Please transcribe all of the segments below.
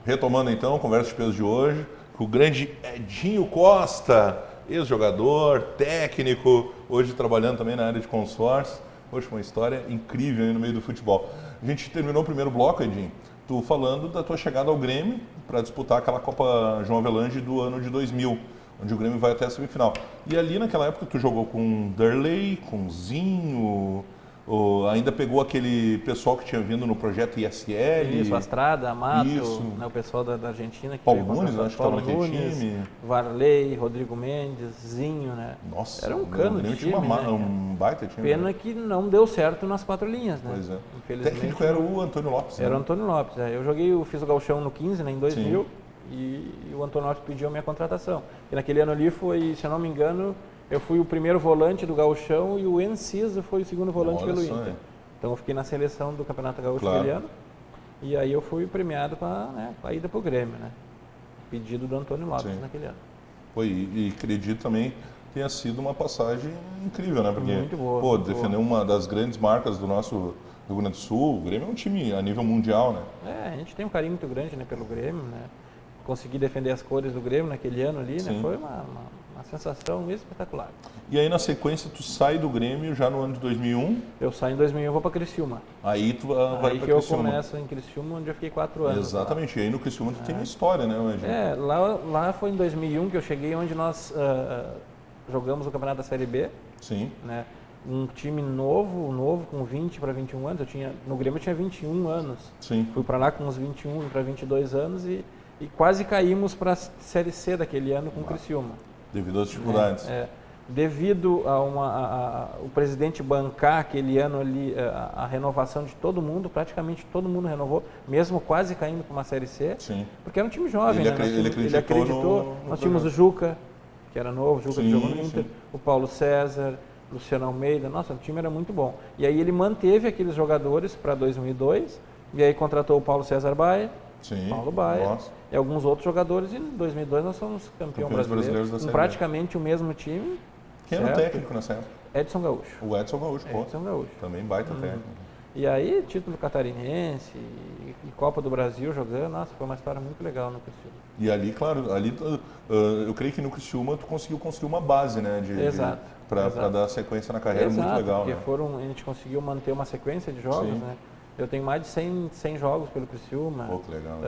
Retomando então, conversa de peso de hoje, com o grande Edinho Costa, ex-jogador, técnico, hoje trabalhando também na área de consórcio. Hoje uma história incrível aí no meio do futebol. A gente terminou o primeiro bloco, Edinho, tu falando da tua chegada ao Grêmio para disputar aquela Copa João Avelange do ano de 2000, onde o Grêmio vai até a semifinal. E ali naquela época tu jogou com Derlei, com Zinho, ainda pegou aquele pessoal que tinha vindo no projeto ISL. Isso, Astrada, Amato, né, o pessoal da Argentina. Que Paulo Nunes, acho que estava naquele time. Varley, Rodrigo Mendes, Zinho, né? Nossa, era um cano de time, um baita time. Pena que não deu certo nas 4 linhas, né? Pois é. Infelizmente. O técnico era o Antônio Lopes. Era né? o Antônio Lopes, Eu fiz o gauchão no 15, né, em 2000, e o Antônio Lopes pediu a minha contratação. E naquele ano ali foi, se eu não me engano, eu fui o primeiro volante do gauchão e o Enciso foi o segundo volante pelo Inter. Então eu fiquei na seleção do Campeonato Gaúcho aquele ano, e aí eu fui premiado com a ida para o Grêmio, né? Pedido do Antônio Lopes naquele ano. Foi, e acredito também tenha sido uma passagem incrível, né? Porque, muito boa, defender uma das grandes marcas do nosso Rio Grande do Sul, o Grêmio é um time a nível mundial, né? A gente tem um carinho muito grande, né, pelo Grêmio, né? Consegui defender as cores do Grêmio naquele ano ali, né? Foi uma sensação espetacular. E aí na sequência tu sai do Grêmio já no ano de 2001? Eu saio em 2001 e vou para Criciúma. Aí tu vai para Criciúma. Aí que eu começo em Criciúma, onde eu fiquei 4 anos. Exatamente, e aí no Criciúma tu tem uma história, né? Lá foi em 2001 que eu cheguei, onde nós jogamos o Campeonato da Série B. Sim. Né? Um time novo, com 20 para 21 anos. No Grêmio eu tinha 21 anos. Sim. Fui para lá com uns 21 para 22 anos e quase caímos para a Série C daquele ano com o Criciúma. Devido às dificuldades. Devido o presidente bancar aquele ano ali a renovação de todo mundo, praticamente todo mundo renovou, mesmo quase caindo para uma Série C. Sim. Porque era um time jovem, ele acreditou. Nós tínhamos o Juca, que era novo, o Juca que jogou no Inter, o Paulo César, Luciano Almeida. Nossa, o time era muito bom. E aí ele manteve aqueles jogadores para 2002, e aí contratou o Paulo César Baia, Paulo Baia e alguns outros jogadores, e em 2002 nós somos campeão brasileiro com praticamente o mesmo time. Quem era o técnico nessa época? Edson Gaúcho. O Edson Gaúcho, Edson Gaúcho. Também baita técnico. E aí, título catarinense e Copa do Brasil jogando, nossa, foi uma história muito legal no Criciúma. E ali, claro, eu creio que no Criciúma tu conseguiu construir uma base, né? Para dar sequência na carreira. Muito legal, porque né? A gente conseguiu manter uma sequência de jogos, né? Eu tenho mais de 100 jogos pelo Criciúma, que legal,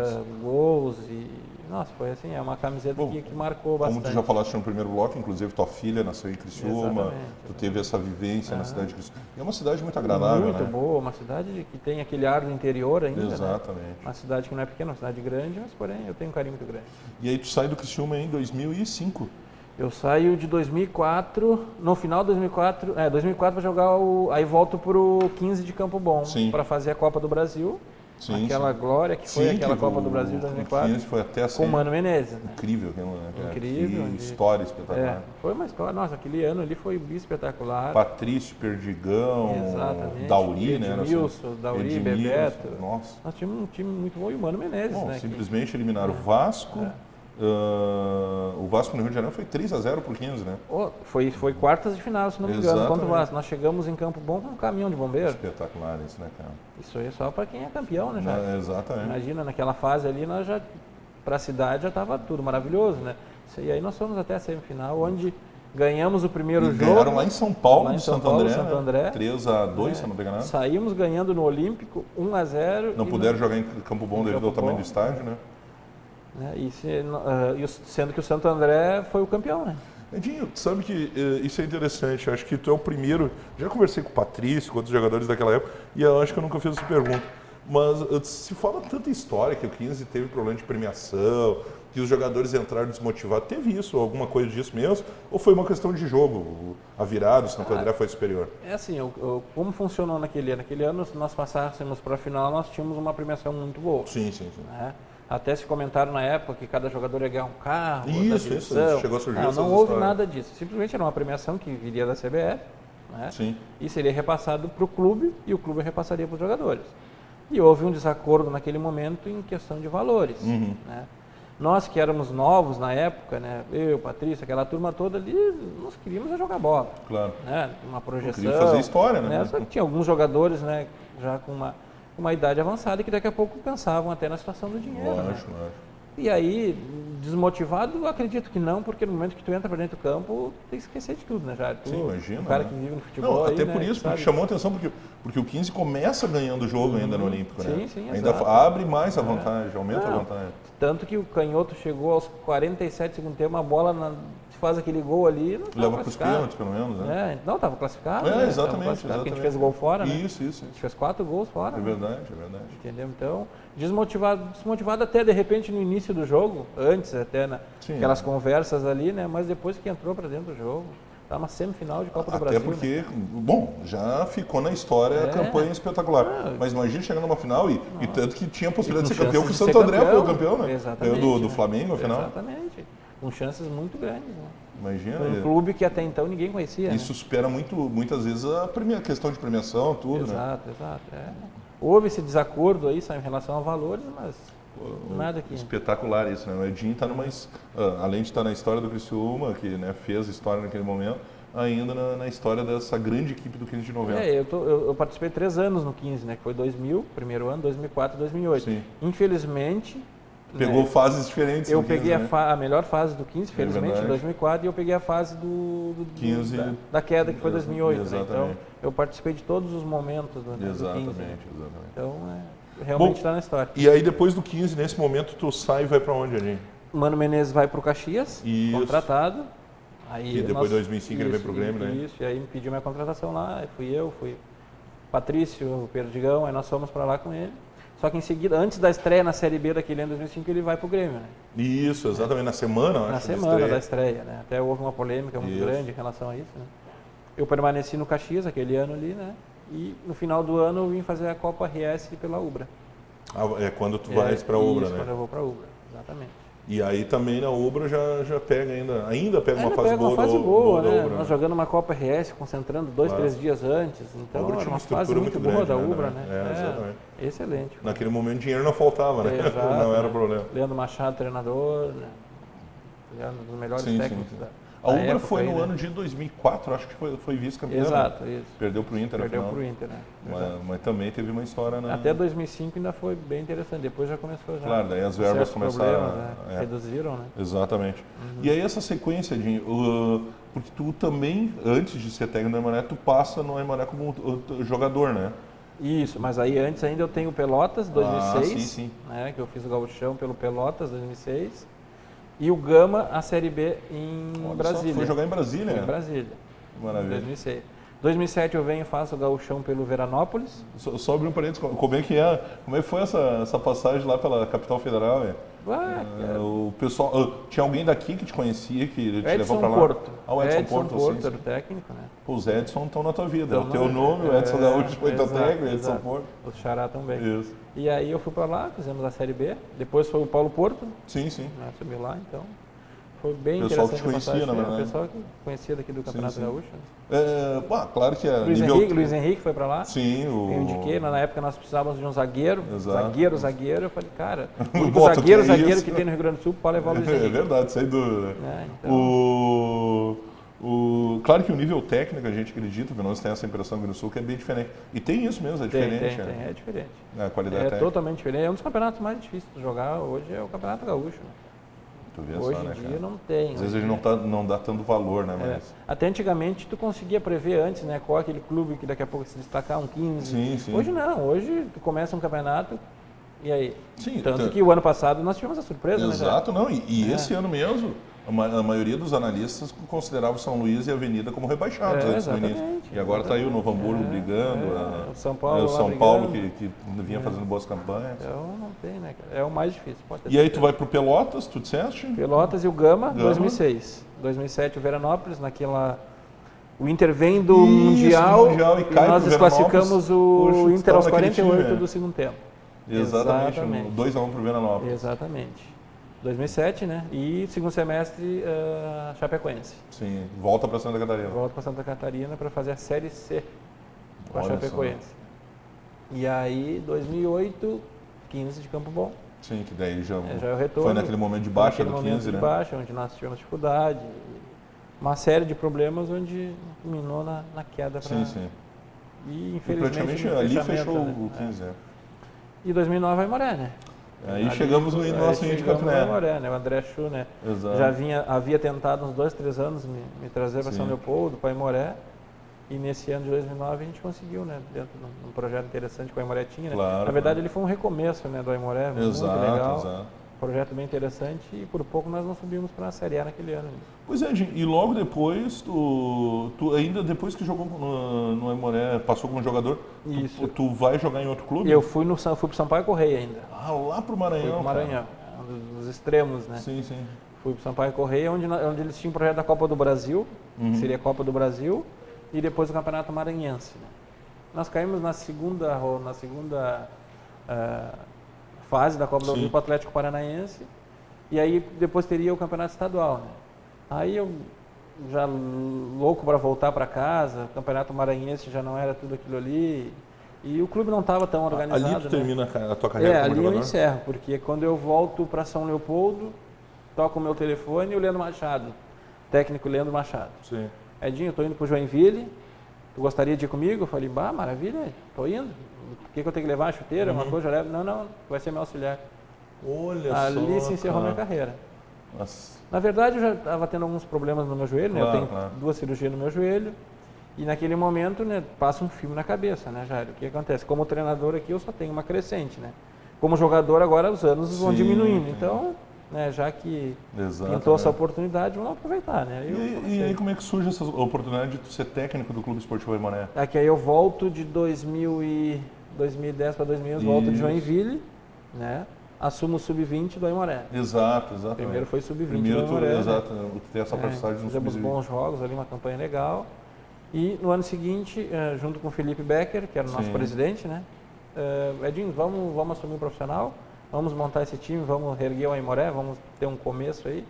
gols e... Nossa, foi assim, é uma camiseta que marcou bastante. Como tu já falaste no primeiro bloco, inclusive tua filha nasceu em Criciúma, tu teve essa vivência na cidade de Criciúma. E é uma cidade muito agradável, muito boa, uma cidade que tem aquele ar do interior ainda, Exatamente. Né? Uma cidade que não é pequena, uma cidade grande, mas porém eu tenho um carinho muito grande. E aí tu sai do Criciúma em 2005? Eu saio de 2004, no final de 2004, 2004 para jogar aí volto para o 15 de Campo Bom, para fazer a Copa do Brasil. Aquela glória que foi aquela Copa do Brasil de 2004, foi até com o Mano Menezes. Né? Incrível, incrível. Que história espetacular. Foi uma história, nossa, aquele ano ali foi espetacular. Patrício, Perdigão, Dauri, né? Edmilson, Dauri, Bebeto. Nossa. Nós tínhamos um time muito bom e o Mano Menezes, né? Simplesmente eliminaram o Vasco. O Vasco no Rio de Janeiro foi 3-0 por 15, né? Foi quartas de final, se não me engano, contra o Vasco. Nós chegamos em Campo Bom com um caminhão de bombeiro. Espetacular isso, né, cara? Isso aí é só para quem é campeão, né, já? Exatamente. Imagina, naquela fase ali, para a cidade já estava tudo maravilhoso, né? E aí nós fomos até a semifinal, onde ganhamos o primeiro jogo. Ganharam lá em São Paulo, em Santo André. 3-2, se não me engano. Saímos ganhando no Olímpico, 1-0. Não puderam jogar em Campo Bom devido ao tamanho do estádio, né? Sendo que o Santo André foi o campeão, né? Edinho, tu sabe que isso é interessante, eu acho que tu é o primeiro, já conversei com o Patrício, com outros jogadores daquela época, e eu acho que eu nunca fiz essa pergunta, mas se fala tanta história que o 15 teve problema de premiação, que os jogadores entraram desmotivados, teve isso, alguma coisa disso mesmo, ou foi uma questão de jogo, a virada, o Santo André foi superior? É assim, como funcionou naquele ano, se nós passássemos para a final, nós tínhamos uma premiação muito boa. Sim. Né? Até se comentaram na época que cada jogador ia ganhar um carro. Isso chegou a surgir. Não houve nada disso. Simplesmente era uma premiação que viria da CBF, né? Sim. E seria repassado para o clube e o clube repassaria para os jogadores. E houve um desacordo naquele momento em questão de valores. Né? Nós que éramos novos na época, né? Eu, Patrícia, aquela turma toda ali, nós queríamos jogar bola. Claro. Né? Uma projeção. Queria fazer história, né? Só que tinha alguns jogadores, né, já com uma idade avançada que daqui a pouco pensavam até na situação do dinheiro. Lógico. E aí, desmotivado, acredito que não, porque no momento que tu entra para dentro do campo, tem que esquecer de tudo, né, Jair? Sim, imagina. O cara que vive no futebol. Não, aí, até né, por isso, porque sabe? chamou a atenção, porque o 15 começa ganhando o jogo ainda no Olímpico, né? Sim, ainda exato. abre mais a vantagem, aumenta a Não, vantagem. Tanto que o Canhoto chegou aos 47 do segundo tempo, uma bola, se faz aquele gol ali, não estava Leva para os classificado. pênaltis, pelo menos, né? Não, estava classificado. É, né? exatamente, Tava classificado, porque a gente exatamente. fez o gol fora, né? Isso. A gente fez 4 gols fora. É né? verdade. Entendeu? Então, desmotivado até de repente no início do jogo, antes até, Sim. aquelas conversas ali, né? Mas depois que entrou para dentro do jogo, tá uma semifinal de Copa do Brasil. Até porque, né? bom, já ficou na história a campanha espetacular. Mas imagina chegar numa final e tanto que tinha a possibilidade de ser campeão, que o Santo André foi o campeão, né? Exatamente. Do Flamengo, afinal. Exatamente. Com chances muito grandes, né? Imagina. Um clube que até então ninguém conhecia. Isso supera muitas vezes a questão de premiação, tudo, né? Exato. Houve esse desacordo aí em relação a valores, mas nada que... Espetacular isso, né? O Edinho está além de estar na história do Criciúma, que né, fez história naquele momento, ainda na história dessa grande equipe do 15 de novembro. Eu participei 3 anos no 15, né? Que foi 2000, primeiro ano, 2004 e 2008. Sim. Infelizmente... Pegou fases diferentes. Eu no 15, peguei né? a melhor fase do 15, felizmente, em 2004, e eu peguei a fase do 15, da queda, que foi 2008. Né? Exatamente. Então, eu participei de todos os momentos do 15. Exatamente. Então, realmente está na história. E aí, depois do 15, nesse momento, tu sai e vai para onde, Edinho? Mano Menezes vai para o Caxias, contratado. Aí e depois de 2005 ele veio para o Grêmio, né? Isso, e aí me pediu minha contratação lá, aí fui Patrício, o Perdigão, aí nós fomos para lá com ele. Só que em seguida, antes da estreia na Série B daquele ano 2005, ele vai para o Grêmio, né? Isso, exatamente, na semana, acho. Na semana da estreia, né? Até houve uma polêmica muito grande em relação a isso, né? Eu permaneci no Caxias aquele ano ali, né? E no final do ano eu vim fazer a Copa RS pela Ubra. É quando tu vais para a Ubra, isso, né? quando eu vou para a Ubra, exatamente. E aí também na Ubra já pega ainda pega uma fase boa. Uma fase boa, né? Ubra, Nós jogando uma Copa RS, concentrando 2-3 dias antes. Então era uma fase muito boa da Ubra, né? Exatamente. Excelente. Naquele momento dinheiro não faltava, né? Exato, não era problema. Leandro Machado, treinador, né? Um dos melhores técnicos da A Ubra época foi aí, no né? ano de 2004, acho que foi vice-campeão. Exato, né? isso. Perdeu para o Inter Perdeu no para o final. Inter, né? Mas também teve uma história na... Até 2005 ainda foi bem interessante, depois já começou já. Claro, daí as verbas começaram... Né? Reduziram, né? Exatamente. E aí essa sequência, Dinho, porque tu também, antes de ser técnico do Aimoré, tu passa no Aimoré como jogador, né? Isso, mas aí antes ainda eu tenho o Pelotas, 2006, sim. Né, que eu fiz o gauchão pelo Pelotas, 2006, e o Gama, a Série B em Brasília. Foi jogar em Brasília? Foi em Brasília, maravilha. Em 2006. 2007 eu venho e faço o gauchão pelo Veranópolis. Só abrir um parênteses, como é que foi essa passagem lá pela capital federal? O pessoal, tinha alguém daqui que te conhecia, que te levou para lá? Porto. O Edson Porto, era o técnico, né? Os Edson estão na tua vida, o teu nome, o Edson Gaúcho foi teu técnico, Edson Porto. O Xará também. Isso. E aí eu fui para lá, fizemos a Série B, depois foi o Paulo Porto. Sim. Né, subiu lá, então foi bem o pessoal interessante. Que te conhecia, na verdade. O pessoal que conhecia daqui do Campeonato Gaúcho. Claro que é Luiz Henrique foi para lá. Sim, Eu indiquei, na época nós precisávamos de um zagueiro. Exato. Zagueiro. Eu falei, cara, o único zagueiro que tem no Rio Grande do Sul pode levar o Luiz Henrique. É verdade, sem dúvida. Então... Claro que o nível técnico, a gente acredita, pelo menos tem essa impressão aqui no Sul, que é bem diferente. E tem isso mesmo, é diferente. É diferente. A qualidade técnica. Totalmente diferente. É um dos campeonatos mais difíceis de jogar hoje, é o Campeonato Gaúcho. Hoje em dia não tem. Às vezes a gente não dá tanto valor, né? Mas... Até antigamente tu conseguia prever antes, né? Qual aquele clube que daqui a pouco se destacar, um 15. Sim. Hoje não, hoje tu começa um campeonato e aí. Sim, Tanto que o ano passado nós tivemos a surpresa, Exato, né? não. E esse ano mesmo, a maioria dos analistas considerava São Luís e a Avenida como rebaixados antes do início. E agora está aí o Novo Hamburgo brigando, o São Paulo, que vinha fazendo boas campanhas. Então não tem, né, cara? É o mais difícil. E aí tu vai para o Pelotas, tu disseste? Pelotas e o Gama, 2006. 2007 o Veranópolis, o Inter vem do Mundial e nós desclassificamos o Inter aos 48 do segundo tempo. Exatamente. 2-1 para o Veranópolis. Exatamente. 2007, né? E segundo semestre, Chapecoense. Sim, volta para Santa Catarina. Volta para Santa Catarina para fazer a Série C com a Chapecoense. E aí, 2008, 15 de Campo Bom. Sim, que daí já é o retorno. Foi naquele momento de baixa do 15, de baixa, onde nós tivemos dificuldade. Uma série de problemas onde culminou na queda. Sim. E infelizmente praticamente ali fechou o 15, E 2009 a Aimoré, né? Aí chegamos no nosso índio de Capiné. Aimoré, né? O André Chu, né? Exato. Havia tentado uns 2, 3 anos me trazer para São Leopoldo, para Aimoré. E nesse ano de 2009 a gente conseguiu, né? Dentro de um projeto interessante que o Aimoré tinha, né? Claro, Na verdade ele foi um recomeço, né, do Aimoré, muito legal. Exato. Projeto bem interessante e por pouco nós não subimos para a Série A naquele ano. Pois é, e logo depois, tu ainda depois que jogou no Aimoré, passou como jogador, tu vai jogar em outro clube? Eu fui para o Sampaio Correia ainda. Ah, lá pro Maranhão. Fui pro Maranhão, um dos extremos, né? Sim. Fui para o Sampaio Correia, onde eles tinham um projeto da Copa do Brasil, que seria a Copa do Brasil, e depois o Campeonato Maranhense. Né? Nós caímos na segunda fase da Copa do Brasil para o Atlético Paranaense, e aí depois teria o Campeonato Estadual. Né? Aí eu já louco para voltar para casa, o Campeonato Maranhense já não era tudo aquilo ali, e o clube não estava tão organizado. Ali tu termina a tua carreira como ali jogador? Eu encerro, porque quando eu volto para São Leopoldo, toco o meu telefone e o Leandro Machado, técnico Leandro Machado. Sim. Edinho, eu estou indo para o Joinville, tu gostaria de ir comigo? Eu falei, maravilha, estou indo. O que eu tenho que levar? A chuteira, uma coisa? Eu levo. Não, vai ser meu auxiliar. Olha só, Ali se encerrou minha carreira. Nossa. Na verdade, eu já estava tendo alguns problemas no meu joelho, né? Eu tenho 2 cirurgias no meu joelho. E naquele momento, né, passa um filme na cabeça, né, Jair? O que acontece? Como treinador aqui, eu só tenho uma crescente, né? Como jogador, agora os anos vão diminuindo. Então, né, já que pintou essa oportunidade, vamos aproveitar, né? E aí como é que surge essa oportunidade de tu ser técnico do Clube Esportivo Aimoré? Aqui aí eu volto de 2010 para 2011, volto de Joinville, né? Assumo o Sub-20 do Aimoré. Exato. Primeiro foi Sub-20 Primeiro do Aimoré. Exato, tem essa passagem no Fizemos bons jogos ali, uma campanha legal. E no ano seguinte, junto com o Felipe Becker, que era o nosso presidente, né? Edinho, vamos assumir um profissional, vamos montar esse time, vamos reerguer o Aimoré, vamos ter um começo aí.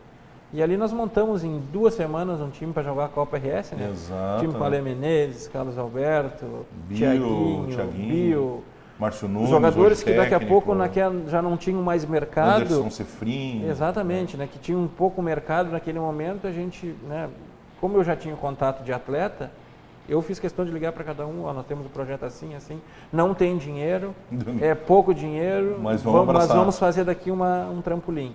E ali nós montamos em 2 semanas um time para jogar a Copa RS, né? Exato. Time com Ale Menezes, Carlos Alberto, Thiaguinho, Bio, Márcio Nunes, jogadores que técnico, daqui a pouco já não tinham mais mercado. Anderson Cefrim. Exatamente, né? Que tinha um pouco mercado naquele momento. A gente, né? Como eu já tinha contato de atleta, eu fiz questão de ligar para cada um. Nós temos um projeto assim, não tem dinheiro, é pouco dinheiro, mas vamos fazer daqui um trampolim.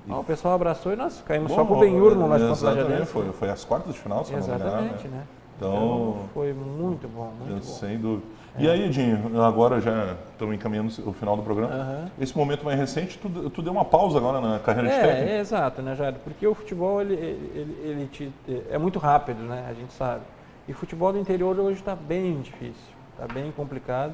O pessoal abraçou e nós caímos só com o Benhur no nosso Exatamente, foi as quartas de final, se não me engano. Exatamente, né? Então foi muito bom, muito bom. Sem dúvida. E aí, Edinho, agora já estamos encaminhando o final do programa. Esse momento mais recente, tu deu uma pausa agora na carreira de técnico? Exato, né, Jair? Porque o futebol é muito rápido, né? A gente sabe. E o futebol do interior hoje está bem difícil, está bem complicado.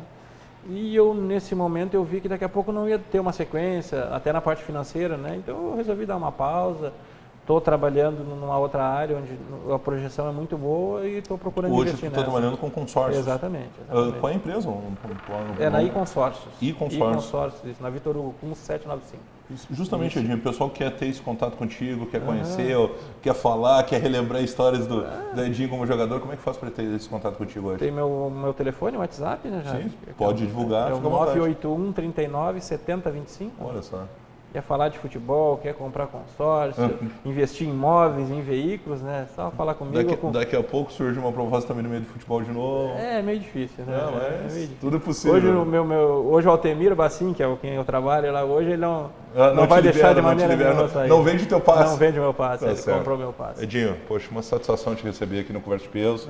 E eu, nesse momento, eu vi que daqui a pouco não ia ter uma sequência, até na parte financeira, né? Então eu resolvi dar uma pausa. Estou trabalhando numa outra área onde a projeção é muito boa e estou procurando investir nessa. Hoje tu está trabalhando com consórcios? Exatamente. Qual é a empresa? Na iConsórcios. iConsórcios. Isso, na Vitor Hugo 1795. Justamente, Edinho, o pessoal quer ter esse contato contigo, quer conhecer, quer falar, quer relembrar histórias do Edinho como jogador. Como é que faz para ter esse contato contigo hoje? Tem meu telefone, o WhatsApp, né? Sim, pode divulgar. É o 981 39 70 25. Olha só. Quer falar de futebol, quer comprar consórcio, investir em imóveis, em veículos, né? Só falar comigo. Daqui a pouco surge uma proposta também no meio do futebol de novo. É meio difícil, né? Não, meio difícil. Tudo é possível. Hoje o Altemiro Bacin, que é quem eu trabalho lá hoje, ele não vai deixar de maneira nenhuma sair. Não vende o teu passe. Não vende o meu passe, ele comprou o meu passe. Edinho, poxa, uma satisfação te receber aqui no Conversa de Peso.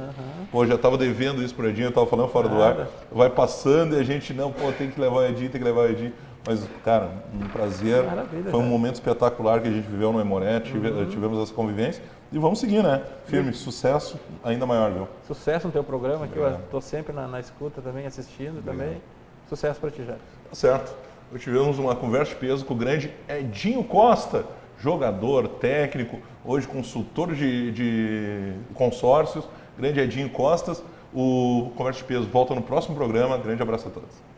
Pô, já estava devendo isso pro Edinho, eu estava falando fora do ar. Vai passando e a gente, tem que levar o Edinho, Mas, cara, um prazer. Maravilha, foi um momento espetacular que a gente viveu no Aimoré, tivemos essa convivência. E vamos seguir, né? Firme, sucesso ainda maior, viu? Sucesso no teu programa, que eu estou sempre na escuta também, assistindo também. Sucesso para ti, Jair. Tá certo. Hoje tivemos uma conversa de peso com o grande Edinho Costa, jogador, técnico, hoje consultor de consórcios. Grande Edinho Costas. O Conversa de Peso volta no próximo programa. Grande abraço a todos.